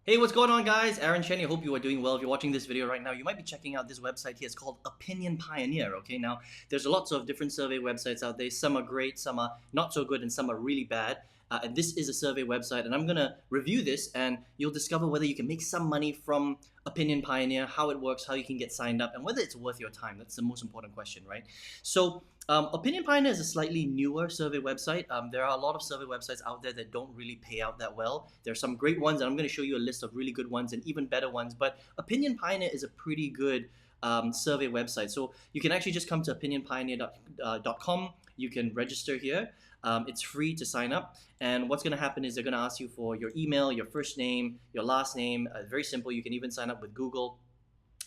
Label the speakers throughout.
Speaker 1: Hey, what's going on, guys? Aaron Chen. I hope you are doing well. If you're watching this video right now, you might be checking out this website here. It's called Opinion Pioneer. Okay, now there's lots of different survey websites out there. Some are great, some are not so good, and some are really bad. And this is a survey website, and I'm gonna review this, and you'll discover whether you can make some money from Opinion Pioneer, how it works, how you can get signed up, and whether it's worth your time. That's the most important question, right? So, Opinion Pioneer is a slightly newer survey website. There are a lot of survey websites out there that don't really pay out that well. There are some great ones, and I'm going to show you a list of really good ones and even better ones. But Opinion Pioneer is a pretty good survey website. So you can actually just come to opinionpioneer.com. You can register here. It's free to sign up. And what's going to happen is they're going to ask you for your email, your first name, your last name. Very simple. You can even sign up with Google.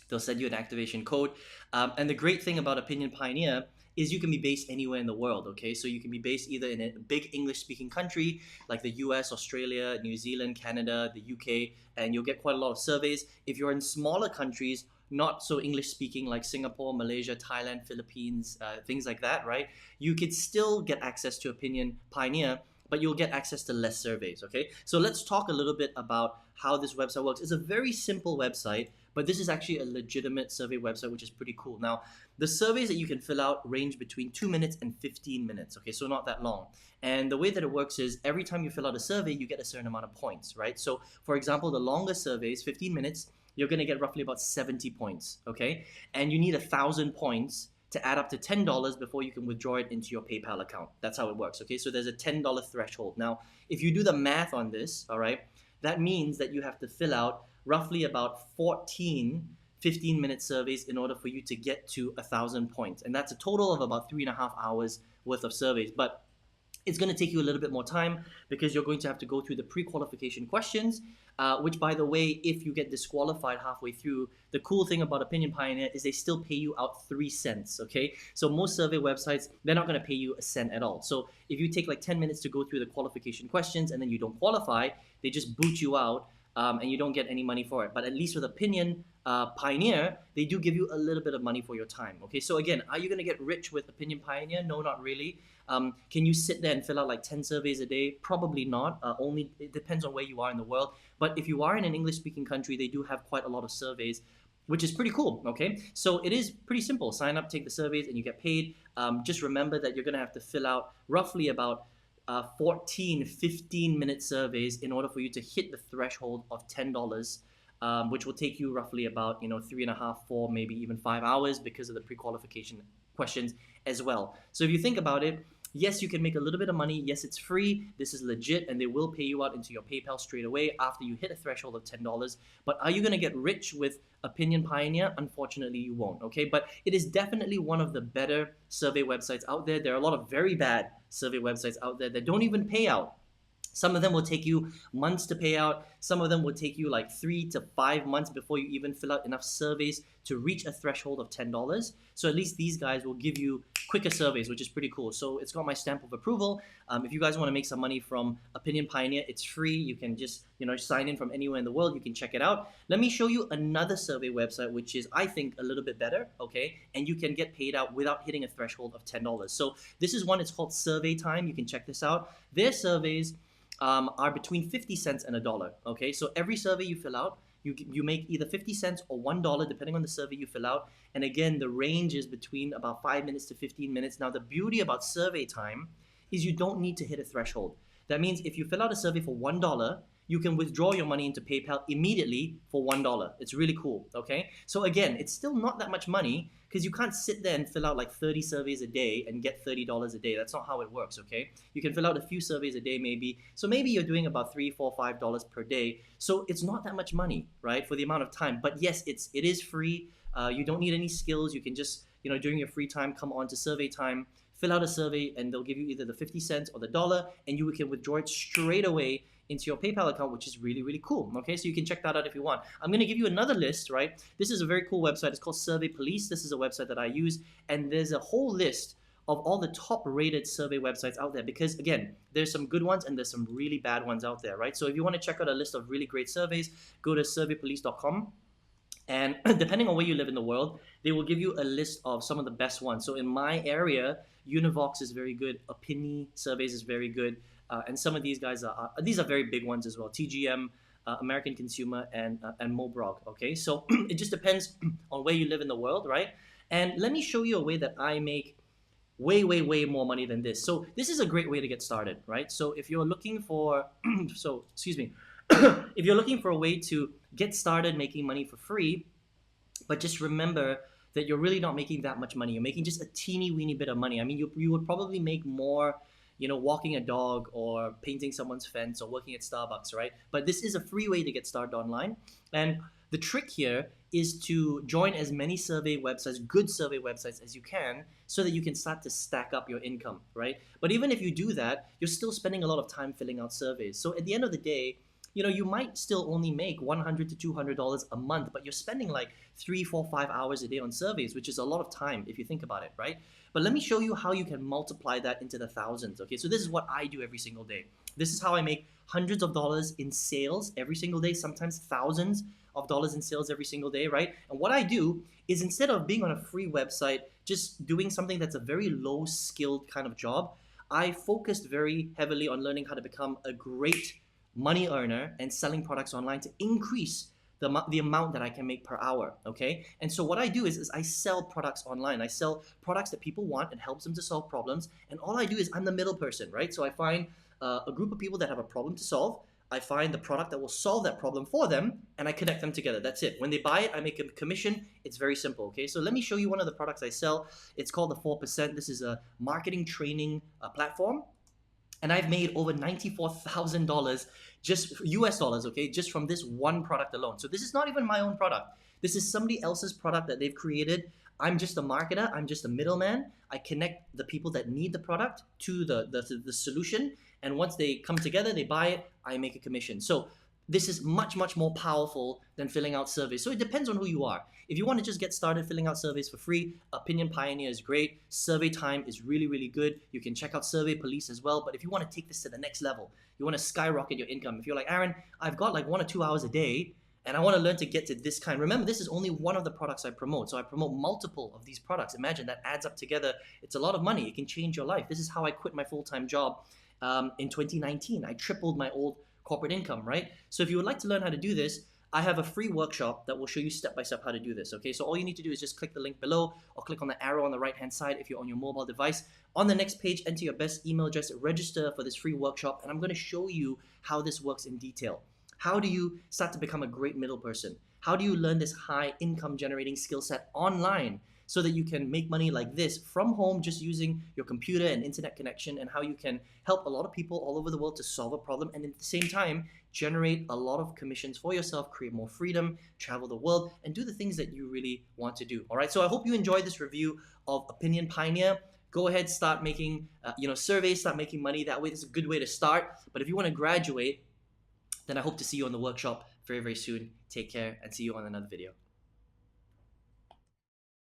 Speaker 1: They'll send you an activation code. And the great thing about Opinion Pioneer is you can be based anywhere in the world, okay? So you can be based either in a big English-speaking country like the US, Australia, New Zealand, Canada, the UK, and you'll get quite a lot of surveys. If you're in smaller countries, not so English-speaking like Singapore, Malaysia, Thailand, Philippines, things like that, right? You could still get access to Opinion Pioneer, but you'll get access to less surveys, okay? So let's talk a little bit about how this website works. It's a very simple website, but this is actually a legitimate survey website, which is pretty cool. Now, the surveys that you can fill out range between 2 minutes and 15 minutes, okay? So not that long. And the way that it works is every time you fill out a survey, you get a certain amount of points, right? So for example, the longest surveys, 15 minutes, you're gonna get roughly about 70 points, okay? And you need 1,000 points to add up to $10 before you can withdraw it into your PayPal account. That's how it works, okay? So there's a $10 threshold. Now, if you do the math on this, all right, that means that you have to fill out roughly about 14 15-minute surveys in order for you to get to 1,000 points. And that's a total of about 3.5 hours worth of surveys. But it's going to take you a little bit more time because you're going to have to go through the pre-qualification questions, which, by the way, if you get disqualified halfway through, the cool thing about Opinion Pioneer is they still pay you out 3 cents, okay? So most survey websites, they're not going to pay you a cent at all. So if you take like 10 minutes to go through the qualification questions and then you don't qualify, they just boot you out and you don't get any money for it. But at least with Opinion Pioneer, they do give you a little bit of money for your time, okay? So again, are you going to get rich with Opinion Pioneer? No, not really. Can you sit there and fill out like 10 surveys a day? Probably not. Only it depends on where you are in the world. But if you are in an English-speaking country, they do have quite a lot of surveys, which is pretty cool, okay? So it is pretty simple. Sign up, take the surveys, and you get paid. Just remember that you're going to have to fill out roughly about 14 15-minute surveys in order for you to hit the threshold of $10, which will take you roughly about 3.5, 4, maybe even 5 hours because of the pre-qualification questions as well. So if you think about it, yes, you can make a little bit of money. Yes, it's free. This is legit, and they will pay you out into your PayPal straight away after you hit a threshold of $10. But are you going to get rich with Opinion Pioneer? Unfortunately, you won't, okay? But it is definitely one of the better survey websites out there. There are a lot of very bad survey websites out there that don't even pay out. Some of them will take you months to pay out. Some of them will take you like 3 to 5 months before you even fill out enough surveys to reach a threshold of $10. So at least these guys will give you quicker surveys, which is pretty cool. So it's got my stamp of approval. If you guys want to make some money from Opinion Pioneer, it's free. You can just sign in from anywhere in the world. You can check it out. Let me show you another survey website, which is, I think, a little bit better, okay? And you can get paid out without hitting a threshold of $10. So this is one, it's called Survey Time. You can check this out. Their surveys are between 50 cents and $1, okay? So every survey you fill out, you make either 50 cents or $1 depending on the survey you fill out. And again, the range is between about 5 minutes to 15 minutes. Now, the beauty about Survey Time is you don't need to hit a threshold. That means if you fill out a survey for $1, you can withdraw your money into PayPal immediately for $1. It's really cool, okay? So again, it's still not that much money because you can't sit there and fill out like 30 surveys a day and get $30 a day. That's not how it works, okay? You can fill out a few surveys a day maybe. So maybe you're doing about $3, $4, $5 per day. So it's not that much money, right, for the amount of time. But yes, it is free. You don't need any skills. You can just, during your free time, come on to Survey Time, fill out a survey, and they'll give you either the 50 cents or the $1, and you can withdraw it straight away into your PayPal account, which is really, really cool. Okay, so you can check that out if you want. I'm going to give you another list, right? This is a very cool website. It's called Survey Police. This is a website that I use, and there's a whole list of all the top rated survey websites out there because, again, there's some good ones and there's some really bad ones out there, right? So if you want to check out a list of really great surveys, go to surveypolice.com. And depending on where you live in the world, they will give you a list of some of the best ones. So in my area, Univox is very good. Opini Surveys is very good. And some of these guys these are very big ones as well. TGM, American Consumer, and Mobrog. Okay, so it just depends on where you live in the world, right? And let me show you a way that I make way more money than this. So this is a great way to get started, right? So if you're looking for so excuse me, if you're looking for a way to get started making money for free, but just remember that you're really not making that much money. You're making just a teeny weeny bit of money. I mean, you would probably make more, walking a dog or painting someone's fence or working at Starbucks, right? But this is a free way to get started online. And the trick here is to join as many survey websites, good survey websites as you can, so that you can start to stack up your income, right? But even if you do that, you're still spending a lot of time filling out surveys. So at the end of the day, you might still only make $100 to $200 a month, but you're spending like 3, 4, 5 hours a day on surveys, which is a lot of time if you think about it, right? But let me show you how you can multiply that into the thousands. Okay, so this is what I do every single day. This is how I make hundreds of dollars in sales every single day, sometimes thousands of dollars in sales every single day, right? And what I do is, instead of being on a free website, just doing something that's a very low skilled kind of job, I focused very heavily on learning how to become a great money earner and selling products online to increase the amount that I can make per hour, okay? And so what I do is I sell products online. I sell products that people want and helps them to solve problems. And all I do is I'm the middle person, right? So I find a group of people that have a problem to solve. I find the product that will solve that problem for them, and I connect them together. That's it. When they buy it, I make a commission. It's very simple, okay? So let me show you one of the products I sell. It's called the 4%. This is a marketing training platform. And I've made over $94,000 just US dollars, okay, just from this one product alone. So this is not even my own product. This is somebody else's product that they've created. I'm just a marketer. I'm just a middleman. I connect the people that need the product to the solution. And once they come together, they buy it, I make a commission. So this is much more powerful than filling out surveys. So it depends on who you are. If you want to just get started filling out surveys for free, Opinion Pioneer is great. Survey Time is really good. You can check out Survey Police as well. But if you want to take this to the next level, you want to skyrocket your income. If you're like, Aaron, I've got like 1 or 2 hours a day and I want to learn to get to this kind. Remember, this is only one of the products I promote. So I promote multiple of these products. Imagine that adds up together. It's a lot of money. It can change your life. This is how I quit my full-time job in 2019. I tripled my old corporate income, right? So if you would like to learn how to do this, I have a free workshop that will show you step-by-step how to do this, okay? So all you need to do is just click the link below or click on the arrow on the right-hand side if you're on your mobile device. On the next page, enter your best email address, register for this free workshop, and I'm going to show you how this works in detail. How do you start to become a great middle person? How do you learn this high income generating skill set online so that you can make money like this from home just using your computer and internet connection, and how you can help a lot of people all over the world to solve a problem and at the same time generate a lot of commissions for yourself, create more freedom, travel the world, and do the things that you really want to do. All right, so I hope you enjoyed this review of Opinion Pioneer. Go ahead, start making surveys, start making money that way. It's a good way to start. But if you want to graduate, then I hope to see you on the workshop very soon. Take care and see you on another video.